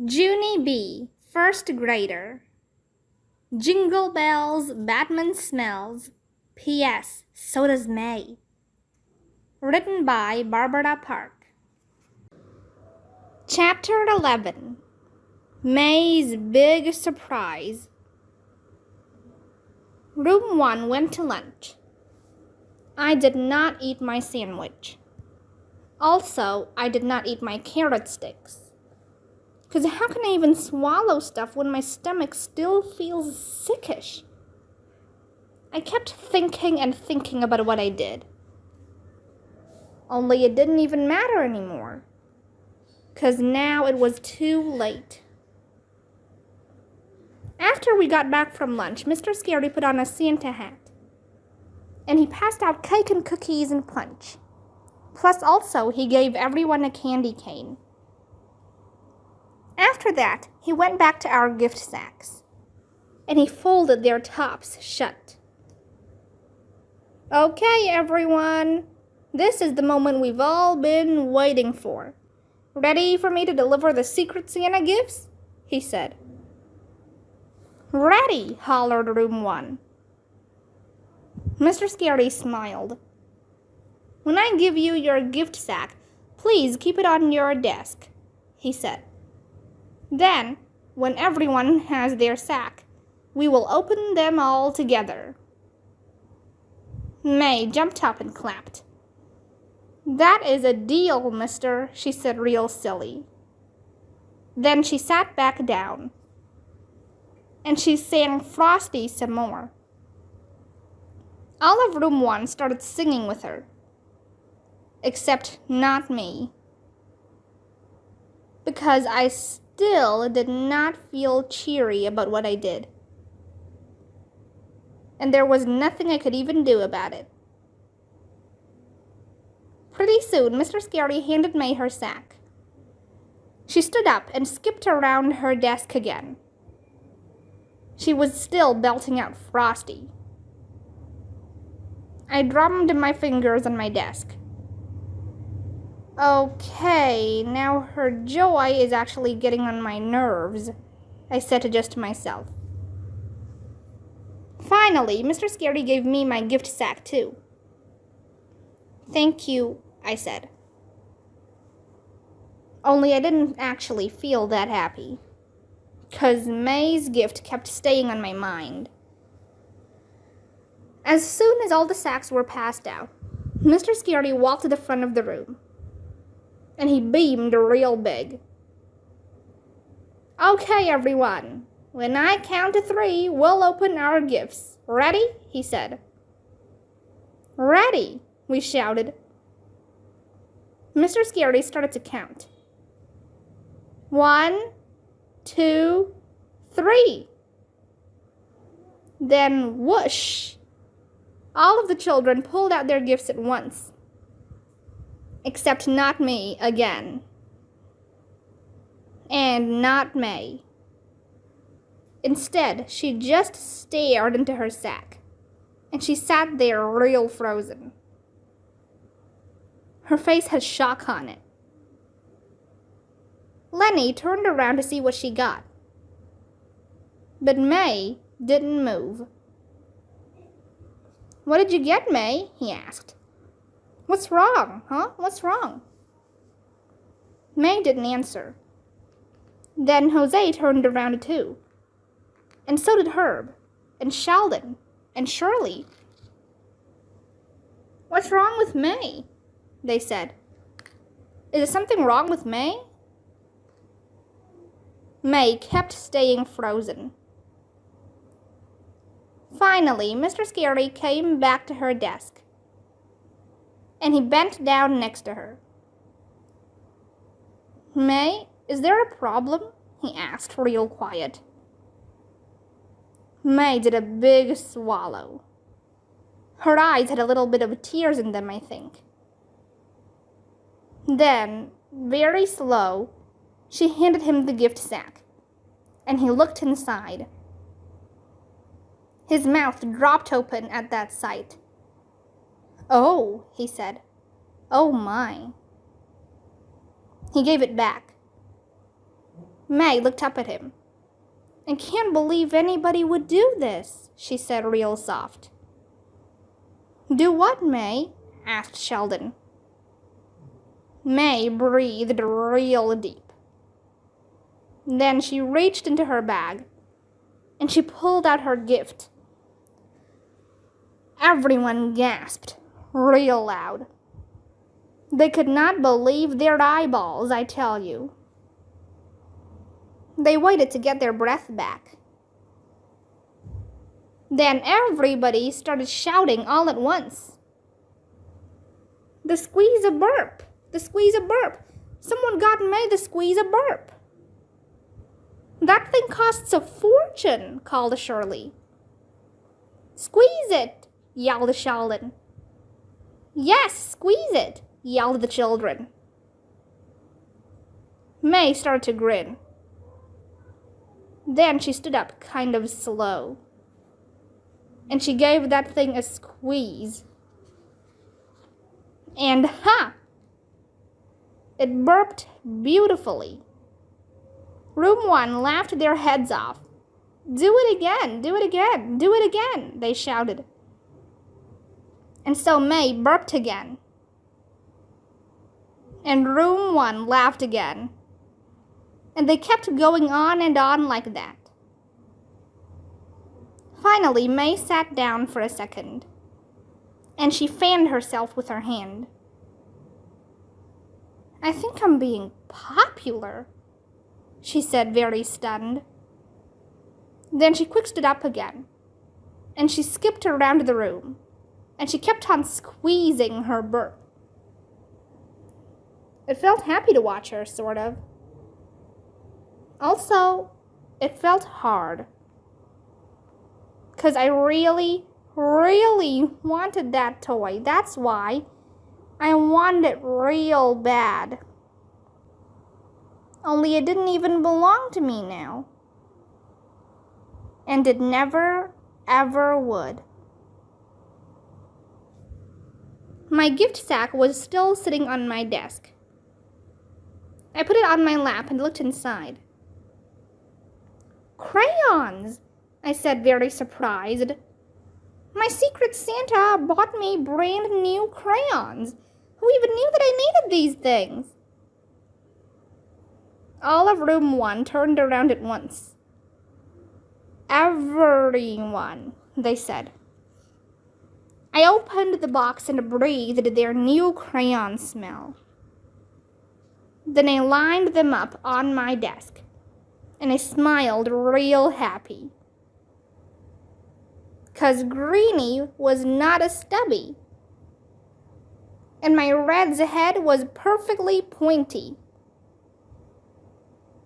Junie B, first grader. Jingle bells, Batman smells. P.S. So does May. Written by Barbara Park. Chapter 11. May's Big Surprise. Room 1 went to lunch. I did not eat my sandwich. Also, I did not eat my carrot sticks. Because how can I even swallow stuff when my stomach still feels sickish? I kept thinking and thinking about what I did. Only it didn't even matter anymore. Because now it was too late. After we got back from lunch, Mr. Scary put on a Santa hat. And he passed out cake and cookies and punch. Plus also, he gave everyone a candy cane. After that, he went back to our gift sacks, and he folded their tops shut. Okay, everyone, this is the moment we've all been waiting for. Ready for me to deliver the Secret Santa gifts? He said. Ready, hollered Room 1. Mr. Scary smiled. When I give you your gift sack, please keep it on your desk, he said. Then, when everyone has their sack, we will open them all together. May jumped up and clapped. That is a deal, mister, she said real silly. Then she sat back down. And she sang Frosty some more. All of Room 1 started singing with her. Except not me. Because I still did not feel cheery about what I did. And there was nothing I could even do about it. Pretty soon, Mr. Scary handed May her sack. She stood up and skipped around her desk again. She was still belting out Frosty. I drummed my fingers on my desk. Okay, now her joy is actually getting on my nerves, I said to just myself. Finally, Mr. Scary gave me my gift sack too. Thank you, I said. Only I didn't actually feel that happy, 'cause May's gift kept staying on my mind. As soon as all the sacks were passed out, Mr. Scary walked to the front of the room. And he beamed real big. Okay, everyone. When I count to 3, we'll open our gifts. Ready? He said. Ready, we shouted. Mr. Scary started to count. 1, 2, 3. Then whoosh! All of the children pulled out their gifts at once. Except not me again. And not May. Instead, she just stared into her sack, and she sat there real frozen. Her face had shock on it. Lenny turned around to see what she got. But May didn't move. What did you get, May? He asked. What's wrong, huh? What's wrong? May didn't answer. Then Jose turned around too. And so did Herb, and Sheldon, and Shirley. What's wrong with May? They said. Is there something wrong with May? May kept staying frozen. Finally, Mr. Scary came back to her desk. And he bent down next to her. May, is there a problem? He asked, real quiet. May did a big swallow. Her eyes had a little bit of tears in them, I think. Then, very slow, she handed him the gift sack, and he looked inside. His mouth dropped open at that sight. Oh, he said. Oh my. He gave it back. May looked up at him. "I can't believe anybody would do this," she said real soft. "Do what, May?" asked Sheldon. May breathed real deep. Then she reached into her bag and she pulled out her gift. Everyone gasped real loud. They could not believe their eyeballs, I tell you. They waited to get their breath back. Then everybody started shouting all at once. "The squeeze-a-burp! The squeeze-a-burp! Someone got May the squeeze-a-burp!" "That thing costs a fortune," called Shirley. "Squeeze it!" yelled Sheldon. "Yes, squeeze it!" yelled the children. May started to grin. Then she stood up kind of slow. And she gave that thing a squeeze. And ha! It burped beautifully. Room 1 laughed their heads off. "Do it again! Do it again! Do it again!" they shouted. And so May burped again. And Room 1 laughed again. And they kept going on and on like that. Finally, May sat down for a second, and she fanned herself with her hand. "I think I'm being popular," she said, very stunned. Then she quick stood up again, and she skipped around the room, and she kept on squeezing her burp. It felt happy to watch her, sort of. Also, it felt hard. 'Cause I really, really wanted that toy. That's why. I wanted it real bad. Only it didn't even belong to me now. And it never, ever would. My gift sack was still sitting on my desk. I put it on my lap and looked inside. "Crayons!" I said, very surprised. "My Secret Santa bought me brand new crayons. Who even knew that I needed these things?" All of Room 1 turned around at once. "Everyone," they said. I opened the box and breathed their new crayon smell. Then I lined them up on my desk, and I smiled real happy. 'Cause Greenie was not a stubby. And my Red's head was perfectly pointy.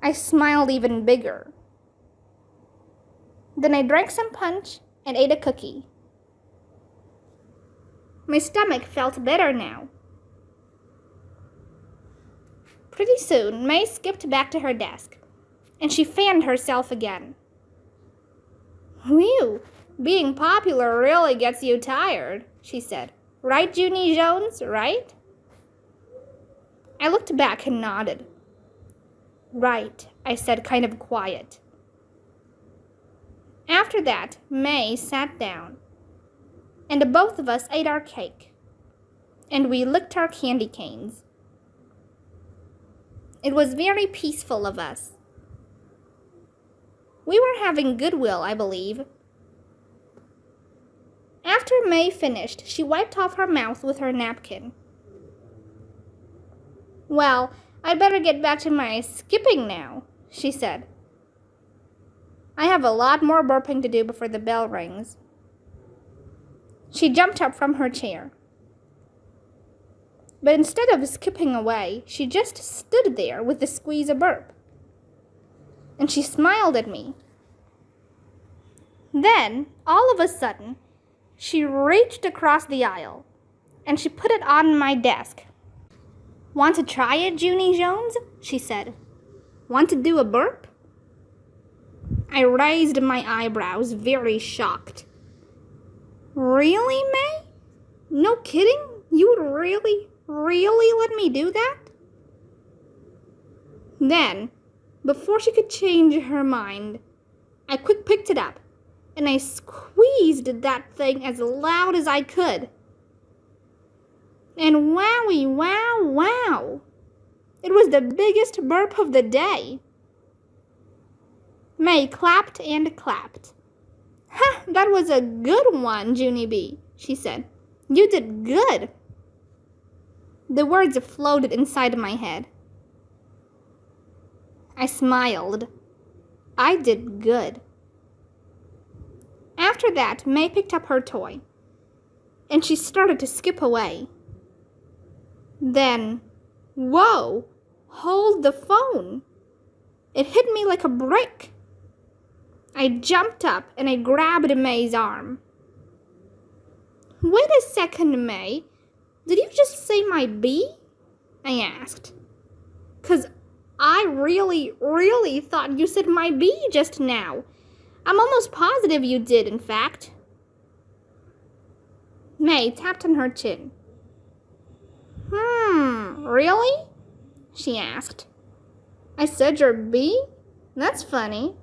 I smiled even bigger. Then I drank some punch and ate a cookie. My stomach felt better now. Pretty soon, May skipped back to her desk, and she fanned herself again. "Whew! Being popular really gets you tired," she said. "Right, Junie Jones, right?" I looked back and nodded. "Right," I said, kind of quiet. After that, May sat down, and both of us ate our cake, and we licked our candy canes. It was very peaceful of us. We were having goodwill, I believe. After May finished, she wiped off her mouth with her napkin. "Well, I'd better get back to my skipping now," she said. "I have a lot more burping to do before the bell rings." She jumped up from her chair. But instead of skipping away, she just stood there with the squeeze-a-burp. And she smiled at me. Then, all of a sudden, she reached across the aisle, and she put it on my desk. "Want to try it, Junie Jones?" she said. "Want to do a burp?" I raised my eyebrows, very shocked. "Really, May? No kidding? You would really let me do that?" Then, before she could change her mind, I quick picked it up, and I squeezed that thing as loud as I could. And wowie, wow, wow! It was the biggest burp of the day. May clapped and clapped. "Ha, that was a good one, Junie B," she said. "You did good." The words floated inside my head. I smiled. I did good. After that, May picked up her toy, and she started to skip away. Then, whoa, hold the phone. It hit me like a brick. I jumped up and I grabbed May's arm. "Wait a second, May. Did you just say my B?" I asked. "'Cause I really thought you said my B just now. I'm almost positive you did, in fact." May tapped on her chin. Really?" she asked. "I said your B? That's funny."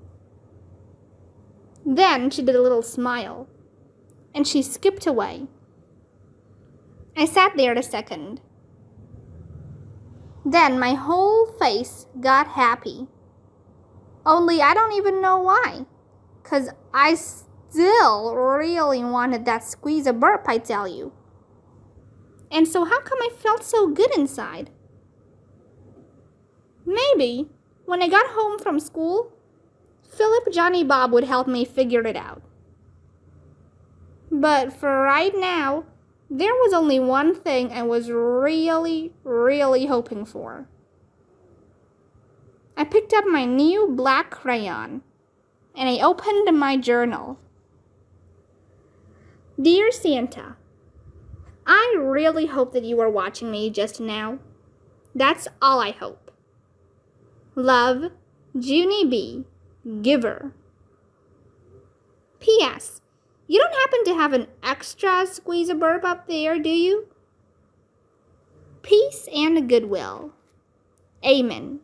Then she did a little smile, and she skipped away. I sat there a second. Then my whole face got happy. Only I don't even know why. 'Cause I still really wanted that squeeze a burp, I tell you. And so how come I felt so good inside? Maybe when I got home from school, Philip Johnny Bob would help me figure it out. But for right now, there was only one thing I was really hoping for. I picked up my new black crayon, and I opened my journal. Dear Santa, I really hope that you are watching me just now. That's all I hope. Love, Junie B, Giver. P.S. You don't happen to have an extra squeeze-a-burp up there, do you? Peace and goodwill. Amen.